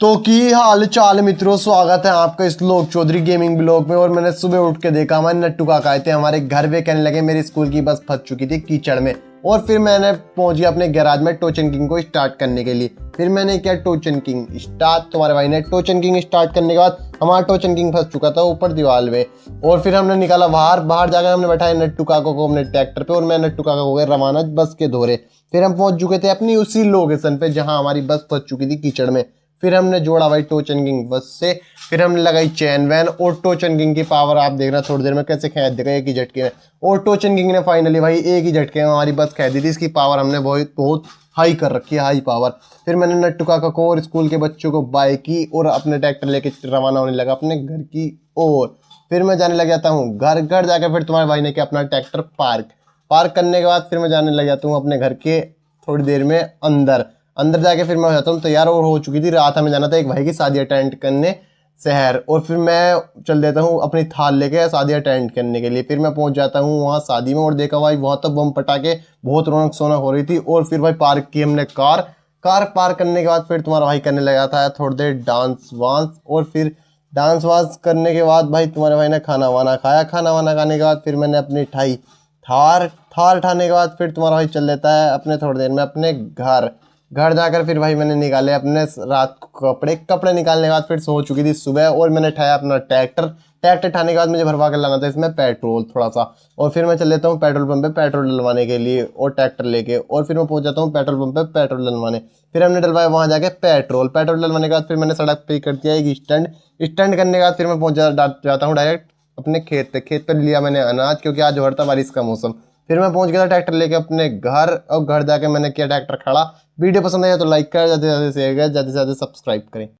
तो की हाल चाल मित्रों, स्वागत है आपका इस लोक चौधरी गेमिंग ब्लॉग में। और मैंने सुबह उठ के देखा हमारे नट्टू काका आए थे हमारे घर पे, कहने लगे मेरी स्कूल की बस फंस चुकी थी कीचड़ में। और फिर मैंने पहुंच गया अपने गैराज में टोचन किंग को स्टार्ट करने के लिए। फिर मैंने किया टोचन किंग स्टार्ट। तुम्हारे भाई ने टोचन किंग स्टार्ट करने के बाद हमारा टोचन किंग फंस चुका था ऊपर दीवार में। और फिर हमने निकाला बाहर जाकर हमने बैठाया नट्टू काका को अपने ट्रैक्टर पे, और मैं नट्टू काका को गए रवाना बस के दौरे। फिर हम पहुंच चुके थे अपनी उसी लोकेशन पे जहां हमारी बस फंस चुकी थी कीचड़ में। फिर हमने जोड़ा भाई टोचन किंग बस से, फिर हमने लगाई चैन वैन। और टोचन किंग की पावर आप देख रहे हैं थोड़ी देर में कैसे खींच देगा एक ही झटके में। और टोचन किंग ने फाइनली भाई एक ही झटके में हमारी बस खींच दी थी। इसकी पावर हमने बहुत हाई कर रखी है, हाई पावर। फिर मैंने नट्टू काका को और स्कूल के बच्चों को बाय की और अपने ट्रैक्टर लेके रवाना होने लगा अपने घर की ओर। फिर मैं जाने लग जाता हूँ घर जाकर। फिर तुम्हारे भाई ने किया अपना ट्रैक्टर पार्क करने के बाद फिर मैं जाने लग जाता हूँ अपने घर के थोड़ी देर में अंदर जाके फिर मैं हो जाता हूँ तैयार। और हो चुकी थी रात, हमें जाना था एक भाई की शादी अटेंड करने शहर। और फिर मैं चल देता हूँ अपनी थाल लेके शादी अटेंड करने के लिए। फिर मैं पहुंच जाता हूँ वहाँ शादी में, और देखा भाई वहाँ तो बम पटाके बहुत रौनक सोना हो रही थी। और फिर भाई पार्क की हमने कार पार्क करने के बाद फिर तुम्हारा भाई करने लगा था थोड़ी देर डांस वांस। और फिर डांस वांस करने के बाद भाई तुम्हारे भाई ने खाना वाना खाया। खाना वाना खाने के बाद फिर मैंने अपनी थार उठाने के बाद फिर तुम्हारा भाई चल देता है अपने थोड़ी देर में अपने घर जाकर। फिर भाई मैंने निकाले अपने रात को कपड़े निकालने के बाद फिर सो चुकी थी सुबह। और मैंने उठाया अपना ट्रैक्टर उठाने के बाद मुझे भरवा कर लाना था इसमें पेट्रोल थोड़ा सा। और फिर मैं चल लेता हूँ पेट्रोल पंप पे पेट्रोल डलवाने के लिए और ट्रैक्टर लेके। और फिर मैं पहुंच जाता हूँ पेट्रोल पंप पे पेट्रोल डलवाने। फिर हमने डलवाया वहाँ जाके पेट्रोल डलवाने के बाद फिर मैंने सड़क पे कर दिया एक स्टैंड करने के बाद फिर मैं पहुंच जाता हूँ डायरेक्ट अपने खेत पे लिया मैंने अनाज, क्योंकि आज हो रहा था बारिश का मौसम। फिर मैं पहुंच गया था ट्रैक्टर लेके अपने घर, और घर जाके मैंने किया ट्रैक्टर खड़ा। वीडियो पसंद आया तो लाइक कर, ज़्यादा से ज़्यादा शेयर करें, ज़्यादा से ज़्यादा सब्सक्राइब करें।